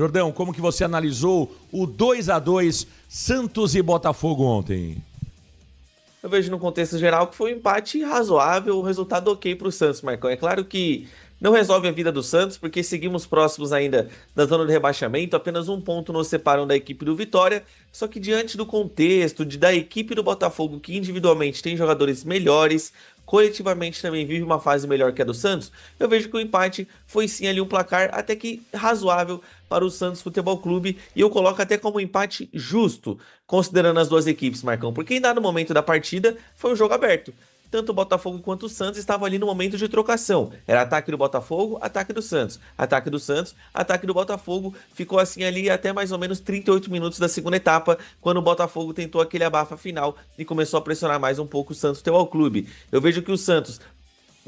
Jordão, como que você analisou o 2-2 Santos e Botafogo ontem? Eu vejo no contexto geral que foi um empate razoável, um resultado ok para o Santos, Marcão. É claro que não resolve a vida do Santos, porque seguimos próximos ainda da zona de rebaixamento, apenas um ponto nos separam da equipe do Vitória, só que diante do contexto da equipe do Botafogo, que individualmente tem jogadores melhores, coletivamente também vive uma fase melhor que a do Santos, eu vejo que o empate foi sim ali um placar até que razoável para o Santos Futebol Clube, e eu coloco até como um empate justo, considerando as duas equipes, Marcão, porque em dado momento da partida foi um jogo aberto. Tanto o Botafogo quanto o Santos estavam ali no momento de trocação. Era ataque do Botafogo, ataque do Santos. Ataque do Santos, ataque do Botafogo. Ficou assim ali até mais ou menos 38 minutos da segunda etapa, quando o Botafogo tentou aquele abafa final e começou a pressionar mais um pouco o Santos Futebol Clube. Eu vejo que o Santos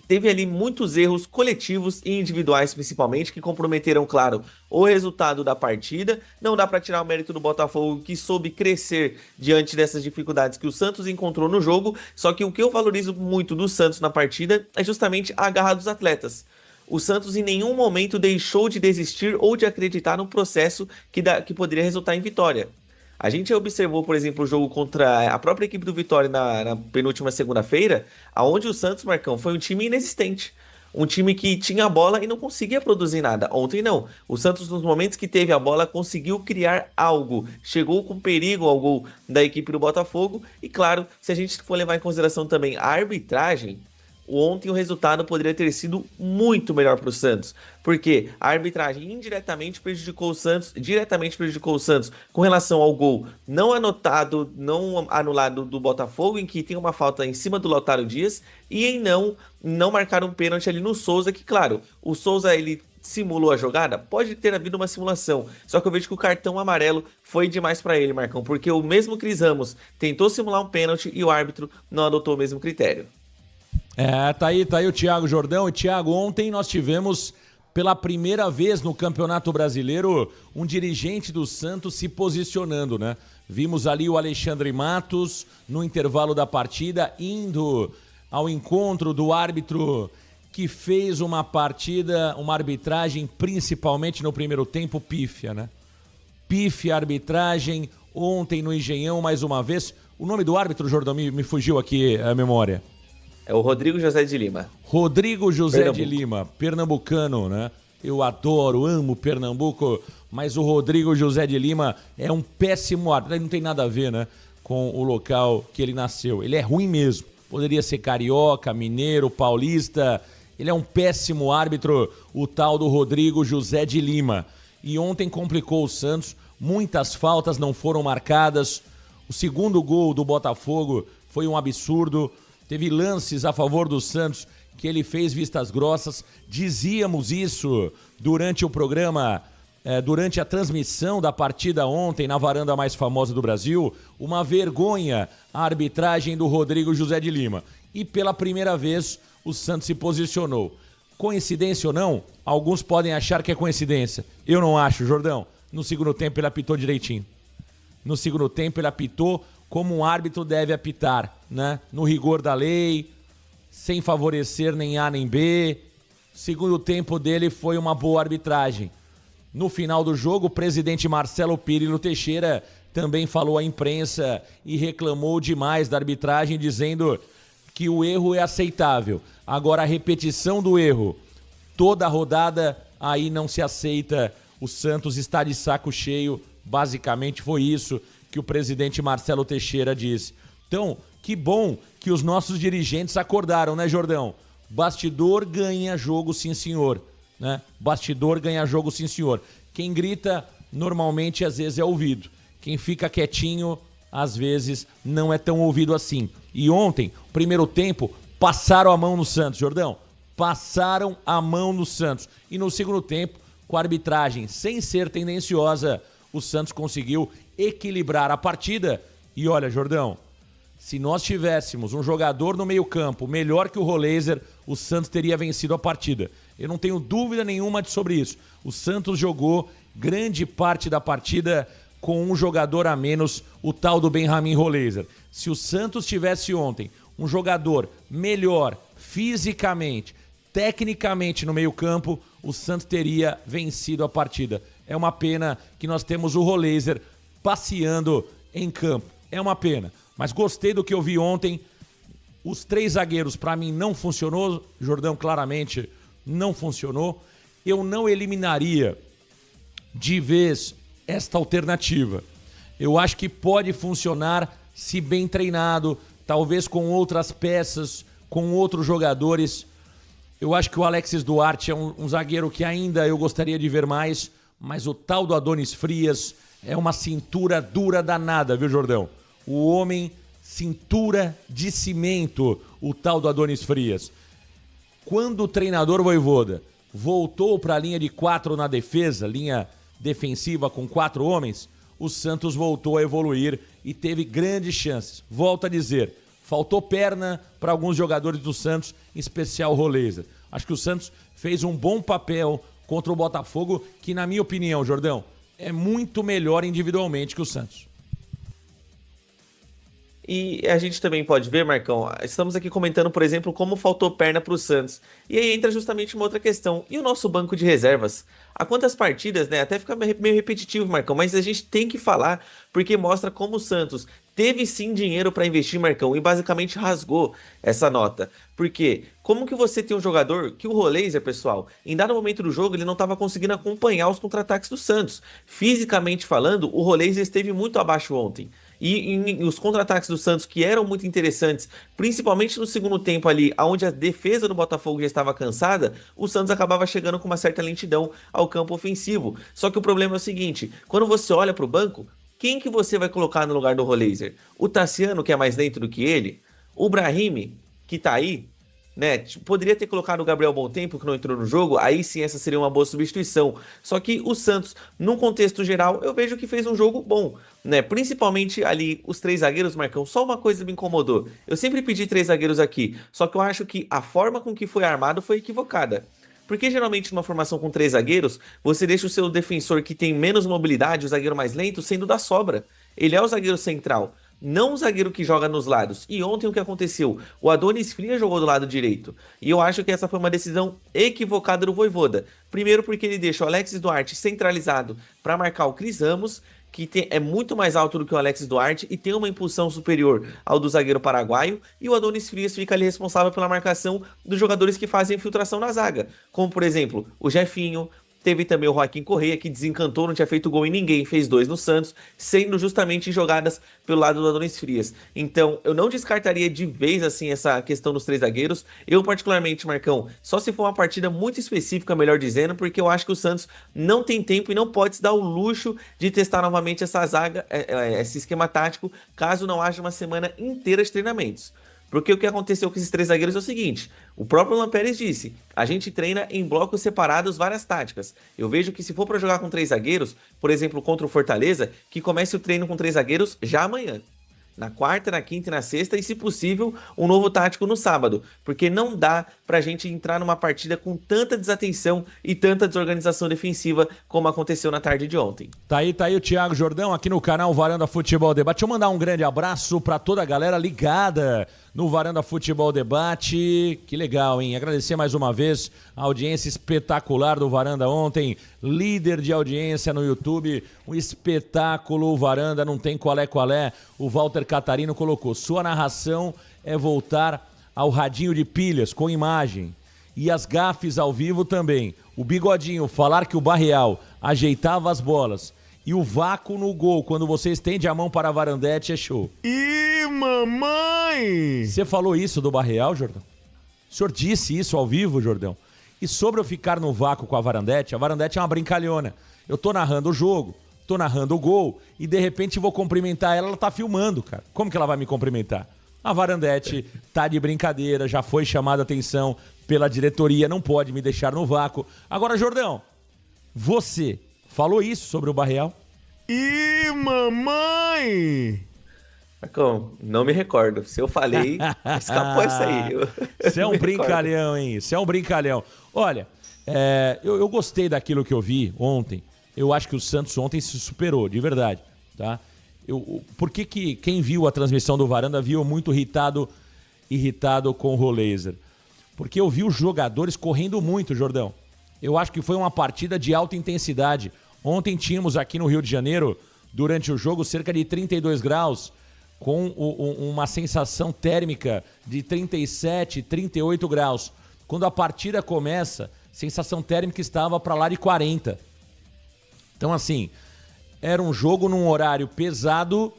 teve ali muitos erros coletivos e individuais, principalmente, que comprometeram, claro, o resultado da partida. Não dá para tirar o mérito do Botafogo, que soube crescer diante dessas dificuldades que o Santos encontrou no jogo. Só que o que eu valorizo muito do Santos na partida é justamente a garra dos atletas. O Santos em nenhum momento deixou de desistir ou de acreditar no processo que poderia resultar em vitória. A gente observou, por exemplo, o jogo contra a própria equipe do Vitória na penúltima segunda-feira, aonde o Santos, Marcão, foi um time inexistente. Um time que tinha a bola e não conseguia produzir nada. Ontem não. O Santos, nos momentos que teve a bola, conseguiu criar algo. Chegou com perigo ao gol da equipe do Botafogo. E claro, se a gente for levar em consideração também a arbitragem, ontem o resultado poderia ter sido muito melhor para o Santos, porque a arbitragem indiretamente prejudicou o Santos, diretamente prejudicou o Santos com relação ao gol não anotado, não anulado do Botafogo, em que tem uma falta em cima do Lautaro Dias, e em não marcar um pênalti ali no Souza, que claro, o Souza ele simulou a jogada, pode ter havido uma simulação, só que eu vejo que o cartão amarelo foi demais para ele, Marcão, porque o mesmo Cris Ramos tentou simular um pênalti e o árbitro não adotou o mesmo critério. Tá aí o Thiago Jordão. E Thiago, ontem nós tivemos pela primeira vez no Campeonato Brasileiro um dirigente do Santos se posicionando, né? Vimos ali o Alexandre Matos no intervalo da partida indo ao encontro do árbitro que fez uma partida, uma arbitragem principalmente no primeiro tempo pífia, né? Pífia arbitragem ontem no Engenhão mais uma vez. O nome do árbitro, Jordão, me fugiu aqui a memória. É o Rodrigo José de Lima. Rodrigo José de Lima, pernambucano, né? Eu adoro, amo Pernambuco, mas o Rodrigo José de Lima é um péssimo árbitro. Não tem nada a ver, né, com o local que ele nasceu. Ele é ruim mesmo. Poderia ser carioca, mineiro, paulista. Ele é um péssimo árbitro, o tal do Rodrigo José de Lima. E ontem complicou o Santos. Muitas faltas não foram marcadas. O segundo gol do Botafogo foi um absurdo. Teve lances a favor do Santos que ele fez vistas grossas. Dizíamos isso durante o programa, durante a transmissão da partida ontem na varanda mais famosa do Brasil. Uma vergonha a arbitragem do Rodrigo José de Lima. E pela primeira vez o Santos se posicionou. Coincidência ou não? Alguns podem achar que é coincidência. Eu não acho, Jordão. No segundo tempo ele apitou direitinho. No segundo tempo ele apitou como um árbitro deve apitar, né? No rigor da lei, sem favorecer nem A nem B. O segundo tempo dele foi uma boa arbitragem. No final do jogo, o presidente Marcelo Pirillo Teixeira também falou à imprensa e reclamou demais da arbitragem, dizendo que o erro é aceitável. Agora, a repetição do erro, toda a rodada, aí não se aceita. O Santos está de saco cheio. Basicamente foi isso que o presidente Marcelo Teixeira disse. Então, que bom que os nossos dirigentes acordaram, né, Jordão? Bastidor ganha jogo, sim, senhor. Né? Bastidor ganha jogo, sim, senhor. Quem grita, normalmente, às vezes é ouvido. Quem fica quietinho, às vezes, não é tão ouvido assim. E ontem, primeiro tempo, passaram a mão no Santos, Jordão. Passaram a mão no Santos. E no segundo tempo, com a arbitragem sem ser tendenciosa, o Santos conseguiu equilibrar a partida. E olha, Jordão, se nós tivéssemos um jogador no meio-campo melhor que o Roleiser, o Santos teria vencido a partida. Eu não tenho dúvida nenhuma sobre isso. O Santos jogou grande parte da partida com um jogador a menos, o tal do Benjamin Roleiser. Se o Santos tivesse ontem um jogador melhor fisicamente, tecnicamente no meio-campo, o Santos teria vencido a partida. É uma pena que nós temos o Roleiser passeando em campo. É uma pena. Mas gostei do que eu vi ontem. Os 3 zagueiros, para mim, não funcionou. Jordão, claramente, não funcionou. Eu não eliminaria de vez esta alternativa. Eu acho que pode funcionar se bem treinado, talvez com outras peças, com outros jogadores. Eu acho que o Alexis Duarte é um zagueiro que ainda eu gostaria de ver mais, mas o tal do Adonis Frias é uma cintura dura danada, viu, Jordão? O homem, cintura de cimento, o tal do Adonis Frias. Quando o treinador Vojvoda voltou para a linha de 4 na defesa, linha defensiva com 4 homens, o Santos voltou a evoluir e teve grandes chances. Volto a dizer, faltou perna para alguns jogadores do Santos, em especial o Roleiser. Acho que o Santos fez um bom papel contra o Botafogo, que na minha opinião, Jordão, é muito melhor individualmente que o Santos. E a gente também pode ver, Marcão, estamos aqui comentando, por exemplo, como faltou perna para o Santos. E aí entra justamente uma outra questão. E o nosso banco de reservas? Há quantas partidas, né? Até fica meio repetitivo, Marcão, mas a gente tem que falar, porque mostra como o Santos teve sim dinheiro para investir, Marcão, e basicamente rasgou essa nota. Porque como que você tem um jogador que o Roleiser, pessoal, em dado momento do jogo ele não estava conseguindo acompanhar os contra-ataques do Santos. Fisicamente falando, o Roleiser esteve muito abaixo ontem. E os contra-ataques do Santos, que eram muito interessantes, principalmente no segundo tempo ali, onde a defesa do Botafogo já estava cansada, o Santos acabava chegando com uma certa lentidão ao campo ofensivo. Só que o problema é o seguinte, quando você olha para o banco, quem que você vai colocar no lugar do Roleiser? O Tassiano, que é mais lento do que ele? O Brahimi, que tá aí? Né? Poderia ter colocado o Gabriel Bontempo, que não entrou no jogo, aí sim essa seria uma boa substituição. Só que o Santos, num contexto geral, eu vejo que fez um jogo bom, né? Principalmente ali os 3 zagueiros, Marcão. Só uma coisa me incomodou. Eu sempre pedi 3 zagueiros aqui, só que eu acho que a forma com que foi armado foi equivocada. Porque geralmente numa formação com 3 zagueiros, você deixa o seu defensor que tem menos mobilidade, o zagueiro mais lento, sendo da sobra. Ele é o zagueiro central, não o zagueiro que joga nos lados. E ontem o que aconteceu? O Adonis Frias jogou do lado direito. E eu acho que essa foi uma decisão equivocada do Vojvoda. Primeiro porque ele deixa o Alexis Duarte centralizado para marcar o Cris Ramos, que é muito mais alto do que o Alexis Duarte e tem uma impulsão superior ao do zagueiro paraguaio, e o Adonis Frias fica ali responsável pela marcação dos jogadores que fazem infiltração na zaga, como por exemplo o Jefinho. Teve também o Joaquim Correia, que desencantou, não tinha feito gol em ninguém, fez 2 no Santos, sendo justamente jogadas pelo lado do Adonis Frias. Então, eu não descartaria de vez, assim, essa questão dos 3 zagueiros. Eu, particularmente, Marcão, só se for uma partida muito específica, melhor dizendo, porque eu acho que o Santos não tem tempo e não pode se dar o luxo de testar novamente essa zaga, esse esquema tático, caso não haja uma semana inteira de treinamentos. Porque o que aconteceu com esses 3 zagueiros é o seguinte, o próprio Alan Pérez disse, a gente treina em blocos separados várias táticas. Eu vejo que se for para jogar com 3 zagueiros, por exemplo, contra o Fortaleza, que comece o treino com 3 zagueiros já amanhã. Na quarta, na quinta e na sexta, e se possível, um novo tático no sábado. Porque não dá pra gente entrar numa partida com tanta desatenção e tanta desorganização defensiva como aconteceu na tarde de ontem. Tá aí o Thiago Jordão aqui no canal Varanda Futebol Debate. Deixa eu mandar um grande abraço pra toda a galera ligada no Varanda Futebol Debate. Que legal, hein? Agradecer mais uma vez a audiência espetacular do Varanda ontem. Líder de audiência no YouTube. Um espetáculo, o Varanda, não tem qual é. O Walter Catarino colocou, sua narração é voltar ao radinho de pilhas, com imagem. E as gafes ao vivo também. O Bigodinho falar que o Barreal ajeitava as bolas. E o vácuo no gol, quando você estende a mão para a Varandete, é show. Ih, mamãe! Você falou isso do Barreal, Jordão? O senhor disse isso ao vivo, Jordão? E sobre eu ficar no vácuo com a Varandete é uma brincalhona. Eu tô narrando o jogo, tô narrando o gol, e de repente vou cumprimentar ela tá filmando, cara. Como que ela vai me cumprimentar? A Varandete tá de brincadeira, já foi chamada a atenção pela diretoria, não pode me deixar no vácuo. Agora, Jordão, você falou isso sobre o Barreal? Ih, mamãe! Marcão, não me recordo. Se eu falei, escapou essa aí. Você é um brincalhão, hein? Você é um brincalhão. Olha, eu gostei daquilo que eu vi ontem. Eu acho que o Santos ontem se superou, de verdade, tá? Por que quem viu a transmissão do Varanda viu muito irritado com o Roleiser? Porque eu vi os jogadores correndo muito, Jordão. Eu acho que foi uma partida de alta intensidade. Ontem tínhamos aqui no Rio de Janeiro, durante o jogo, cerca de 32 graus, com uma sensação térmica de 37, 38 graus. Quando a partida começa, sensação térmica estava para lá de 40. Então, assim, era um jogo num horário pesado,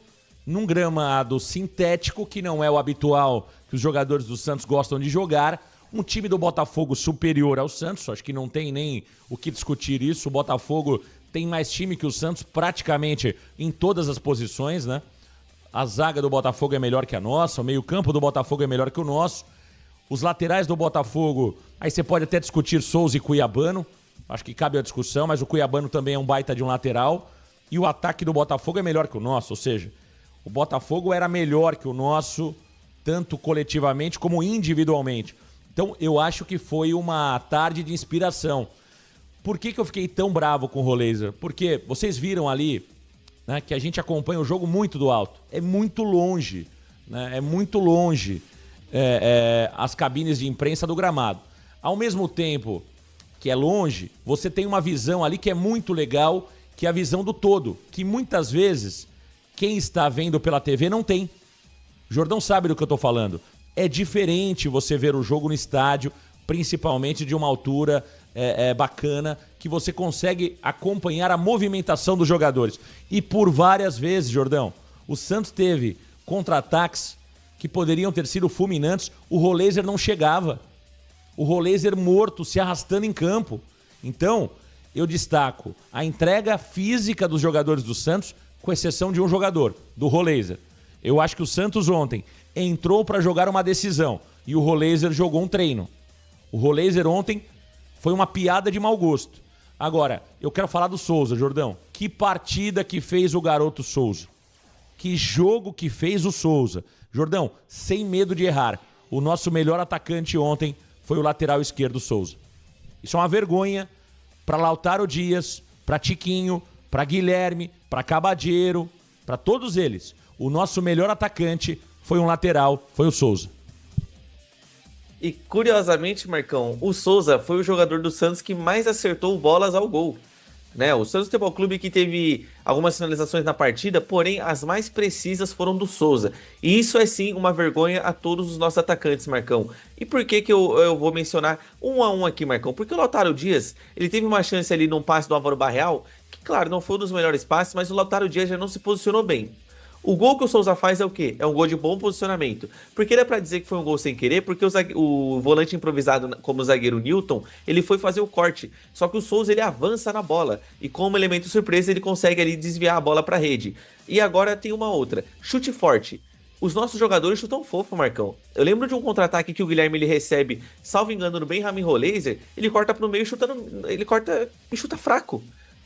num gramado sintético, que não é o habitual que os jogadores do Santos gostam de jogar. Um time do Botafogo superior ao Santos, acho que não tem nem o que discutir isso. O Botafogo tem mais time que o Santos praticamente em todas as posições, né? A zaga do Botafogo é melhor que a nossa, o meio-campo do Botafogo é melhor que o nosso. Os laterais do Botafogo, aí você pode até discutir Souza e Cuiabano, acho que cabe a discussão, mas o Cuiabano também é um baita de um lateral. E o ataque do Botafogo é melhor que o nosso, ou seja, o Botafogo era melhor que o nosso, tanto coletivamente como individualmente. Então eu acho que foi uma tarde de inspiração. Por que eu fiquei tão bravo com o Roleiser? Porque vocês viram ali, né, que a gente acompanha o jogo muito do alto. É muito longe, né? É muito longe as cabines de imprensa do gramado. Ao mesmo tempo que é longe, você tem uma visão ali que é muito legal, que é a visão do todo, que muitas vezes quem está vendo pela TV não tem. O Jordão sabe do que eu estou falando. É diferente você ver o jogo no estádio, principalmente de uma altura bacana, que você consegue acompanhar a movimentação dos jogadores. E por várias vezes, Jordão, o Santos teve contra-ataques que poderiam ter sido fulminantes, o Roleiser não chegava. O Roleiser morto, se arrastando em campo. Então, eu destaco a entrega física dos jogadores do Santos, com exceção de um jogador, do Roleiser. Eu acho que o Santos ontem entrou para jogar uma decisão e o Roleiser jogou um treino. O Roleiser ontem foi uma piada de mau gosto. Agora, eu quero falar do Souza, Jordão. Que partida que fez o garoto Souza. Que jogo que fez o Souza. Jordão, sem medo de errar, o nosso melhor atacante ontem foi o lateral esquerdo Souza. Isso é uma vergonha para Lautaro Dias, para Tiquinho, para Guilherme, para Cabadeiro, para todos eles. O nosso melhor atacante foi um lateral, foi o Souza. E curiosamente, Marcão, o Souza foi o jogador do Santos que mais acertou bolas ao gol. Né? O Santos Futebol Clube que teve algumas finalizações na partida, porém as mais precisas foram do Souza. E isso é sim uma vergonha a todos os nossos atacantes, Marcão. E por que eu vou mencionar um a um aqui, Marcão? Porque o Lautaro Dias, ele teve uma chance ali num passe do Álvaro Barreal, que claro, não foi um dos melhores passes, mas o Lautaro Dias já não se posicionou bem. O gol que o Souza faz é o quê? É um gol de bom posicionamento. Porque era pra dizer que foi um gol sem querer, porque o volante improvisado como o zagueiro Newton, ele foi fazer o corte. Só que o Souza, ele avança na bola. E como elemento surpresa, ele consegue ali desviar a bola pra rede. E agora tem uma outra. Chute forte. Os nossos jogadores chutam fofo, Marcão. Eu lembro de um contra-ataque que o Guilherme ele recebe, salvo engano, no Benjamin Roleiser, ele corta pro meio ele corta e chuta fraco.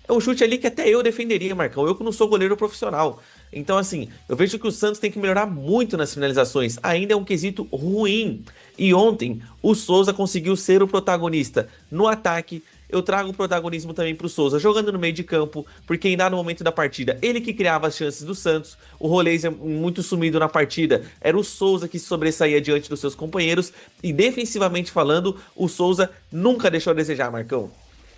É um chute ali que até eu defenderia, Marcão. Eu que não sou goleiro profissional. Então, assim, eu vejo que o Santos tem que melhorar muito nas finalizações. Ainda é um quesito ruim. E ontem, o Souza conseguiu ser o protagonista no ataque. Eu trago o protagonismo também pro Souza, jogando no meio de campo, porque em dado momento da partida, ele que criava as chances do Santos. O Roleiser, muito sumido na partida, era o Souza que se sobressaía diante dos seus companheiros. E defensivamente falando, o Souza nunca deixou a desejar, Marcão.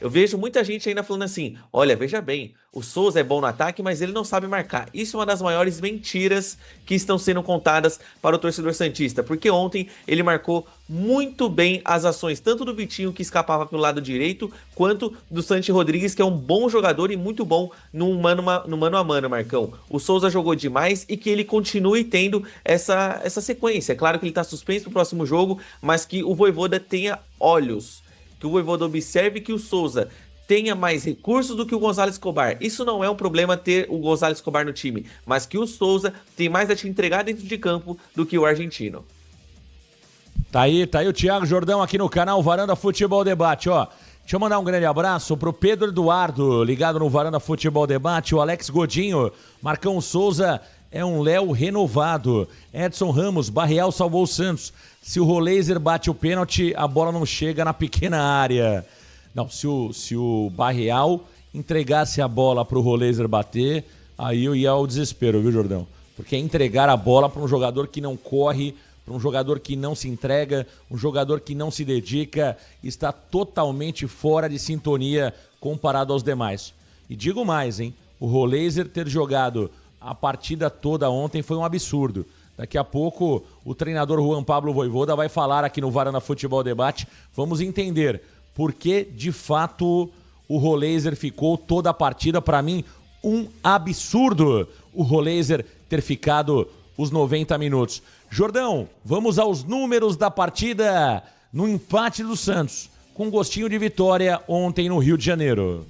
Eu vejo muita gente ainda falando assim, olha, veja bem, o Souza é bom no ataque, mas ele não sabe marcar. Isso é uma das maiores mentiras que estão sendo contadas para o torcedor santista, porque ontem ele marcou muito bem as ações, tanto do Vitinho, que escapava pelo lado direito, quanto do Santi Rodrigues, que é um bom jogador e muito bom no mano a mano, Marcão. O Souza jogou demais e que ele continue tendo essa sequência. É claro que ele está suspenso para o próximo jogo, mas que o Vojvoda tenha olhos, que o Vojvoda observe que o Souza tenha mais recursos do que o Gonzalo Escobar. Isso não é um problema ter o Gonzalo Escobar no time, mas que o Souza tem mais a te entregar dentro de campo do que o argentino. Tá aí o Thiago Jordão aqui no canal Varanda Futebol Debate, ó. Deixa eu mandar um grande abraço pro Pedro Eduardo, ligado no Varanda Futebol Debate, o Alex Godinho, Marcão Souza é um Léo renovado, Edson Ramos, Barreal salvou o Santos. Se o Roleiser bate o pênalti, a bola não chega na pequena área. Não, se o Barreal entregasse a bola pro Roleiser bater, aí eu ia ao desespero, viu, Jordão? Porque é entregar a bola para um jogador que não corre, para um jogador que não se entrega, um jogador que não se dedica, está totalmente fora de sintonia comparado aos demais. E digo mais, hein? O Roleiser ter jogado a partida toda ontem foi um absurdo. Daqui a pouco o treinador Juan Pablo Vojvoda vai falar aqui no Varanda Futebol Debate. Vamos entender por que, de fato, o Roleiser ficou toda a partida. Para mim, um absurdo o Roleiser ter ficado os 90 minutos. Jordão, vamos aos números da partida no empate do Santos, com gostinho de vitória ontem no Rio de Janeiro.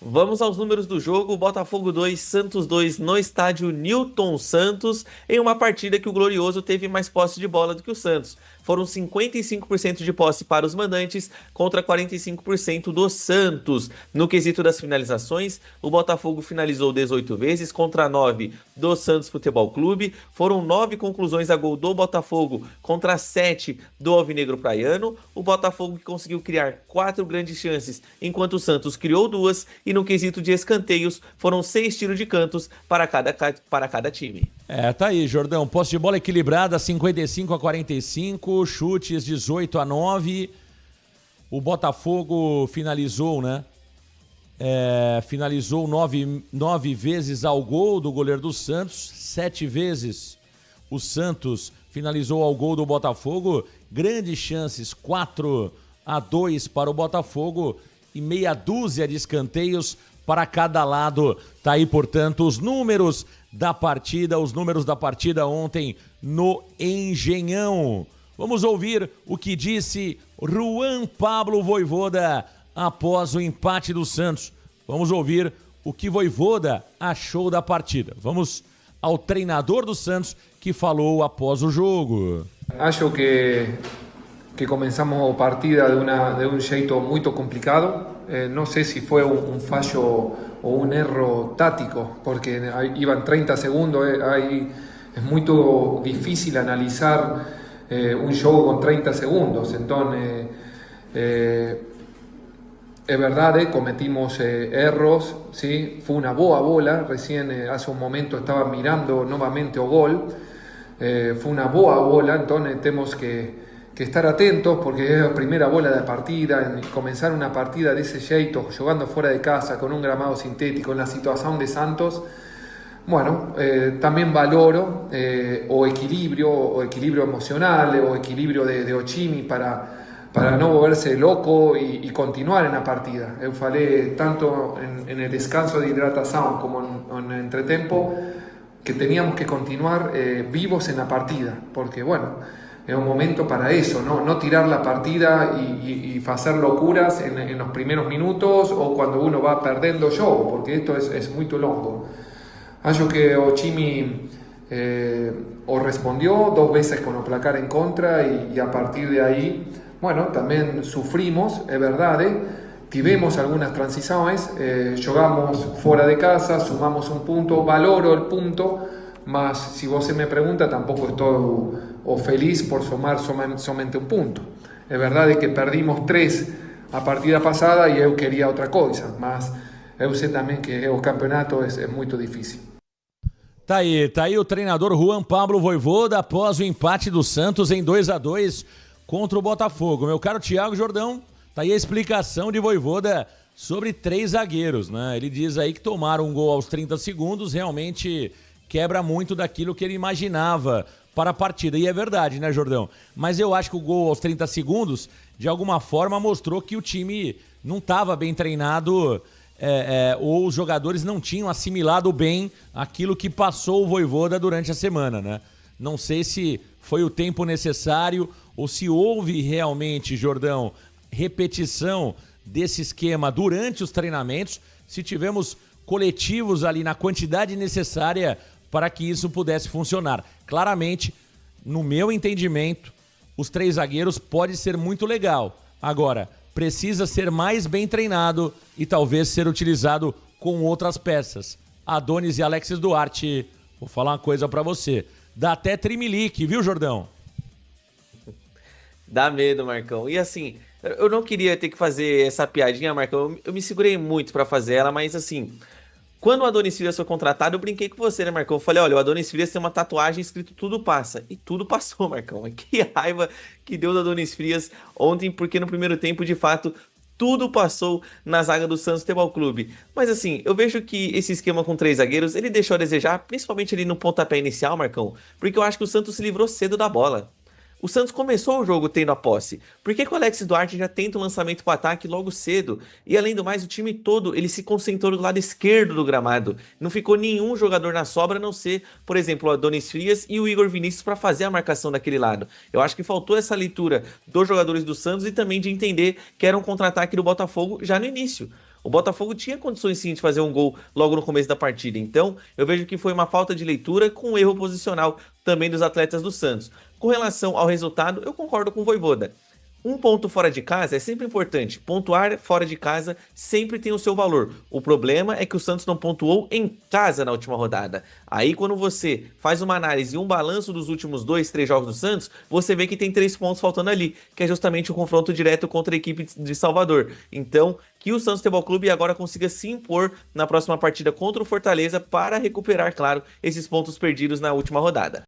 Vamos aos números do jogo. Botafogo 2, Santos 2 no estádio Newton Santos, em uma partida que o Glorioso teve mais posse de bola do que o Santos. Foram 55% de posse para os mandantes contra 45% do Santos. No quesito das finalizações, o Botafogo finalizou 18 vezes contra 9 do Santos Futebol Clube. Foram 9 conclusões a gol do Botafogo contra 7 do Alvinegro Praiano. O Botafogo que conseguiu criar 4 grandes chances, enquanto o Santos criou 2. E no quesito de escanteios, foram 6 tiros de cantos para cada time. Tá aí, Jordão. Posse de bola equilibrada, 55-45, chutes 18-9. O Botafogo finalizou, né? Finalizou 9 vezes ao gol do goleiro do Santos, 7 vezes o Santos finalizou ao gol do Botafogo. Grandes chances, 4-2 para o Botafogo e meia dúzia de escanteios para cada lado. Tá aí, portanto, os números da partida ontem no Engenhão. Vamos ouvir o que disse Juan Pablo Vojvoda após o empate do Santos. Vamos ouvir o que Vojvoda achou da partida. Vamos ao treinador do Santos que falou após o jogo. Acho que comenzamos a partida de un jeito muito complicado. No sé si fue un fallo o un erro táctico, porque iban 30 segundos. Es muy difícil analizar un juego con 30 segundos. Entonces, es verdad, cometimos erros, ¿sí? Fue una boa bola. Recién, hace un momento, estaba mirando nuevamente o gol. Fue una boa bola, entonces tenemos que estar atentos, porque es la primera bola de partida. Comenzar una partida de ese jeito, jugando fuera de casa, con un gramado sintético, en la situación de Santos, bueno, también valoro o equilibrio emocional, o equilibrio de Ochimi para no volverse loco y continuar en la partida. Eu falei tanto en el descanso de hidratación como en el entretempo que teníamos que continuar vivos en la partida, porque bueno, es un momento para eso, no tirar la partida y hacer locuras en los primeros minutos o cuando uno va perdiendo juego, porque esto es muy longo. Acho que Ochimi o respondió 2 veces con el placar en contra y a partir de ahí, bueno, también sufrimos, es verdad, tivemos algunas transiciones, jugamos fuera de casa, sumamos un punto, valoro el punto, mas si vos se me pregunta, tampoco estoy feliz por sumar somente un punto. Es verdad que perdimos 3 a partida pasada y eu quería otra cosa, mas eu sei también que el campeonato es muy difícil. Tá aí o treinador Juan Pablo Vojvoda após o empate do Santos em 2-2 contra o Botafogo. Meu caro Thiago Jordão, tá aí a explicação de Vojvoda sobre 3 zagueiros, né? Ele diz aí que tomaram um gol aos 30 segundos, realmente quebra muito daquilo que ele imaginava para a partida. E é verdade, né, Jordão? Mas eu acho que o gol aos 30 segundos, de alguma forma, mostrou que o time não estava bem treinado, ou os jogadores não tinham assimilado bem aquilo que passou o Vojvoda durante a semana, né? Não sei se foi o tempo necessário ou se houve realmente, Jordão, repetição desse esquema durante os treinamentos, se tivemos coletivos ali na quantidade necessária para que isso pudesse funcionar. Claramente, no meu entendimento, os 3 zagueiros pode ser muito legal. Agora, precisa ser mais bem treinado e talvez ser utilizado com outras peças. Adonis e Alexis Duarte, vou falar uma coisa para você. Dá até trimelique, viu, Jordão? Dá medo, Marcão. E assim, eu não queria ter que fazer essa piadinha, Marcão. Eu me segurei muito para fazer ela, mas assim, quando o Adonis Frias foi contratado, eu brinquei com você, né, Marcão? Eu falei, olha, o Adonis Frias tem uma tatuagem escrito "Tudo passa". E tudo passou, Marcão. Que raiva que deu do Adonis Frias ontem, porque no primeiro tempo, de fato, tudo passou na zaga do Santos Futebol Clube. Mas assim, eu vejo que esse esquema com 3 zagueiros, ele deixou a desejar, principalmente ali no pontapé inicial, Marcão, porque eu acho que o Santos se livrou cedo da bola. O Santos começou o jogo tendo a posse. Por que que o Alexis Duarte já tenta um lançamento para o ataque logo cedo? E além do mais, o time todo ele se concentrou do lado esquerdo do gramado. Não ficou nenhum jogador na sobra, a não ser, por exemplo, o Adonis Frias e o Igor Vinícius para fazer a marcação daquele lado. Eu acho que faltou essa leitura dos jogadores do Santos e também de entender que era um contra-ataque do Botafogo já no início. O Botafogo tinha condições sim de fazer um gol logo no começo da partida. Então, eu vejo que foi uma falta de leitura com um erro posicional também dos atletas do Santos. Com relação ao resultado, eu concordo com o Vojvoda. Um ponto fora de casa é sempre importante. Pontuar fora de casa sempre tem o seu valor. O problema é que o Santos não pontuou em casa na última rodada. Aí quando você faz uma análise e um balanço dos últimos 2, 3 jogos do Santos, você vê que tem 3 pontos faltando ali, que é justamente o confronto direto contra a equipe de Salvador. Então, que o Santos Futebol Clube agora consiga se impor na próxima partida contra o Fortaleza para recuperar, claro, esses pontos perdidos na última rodada.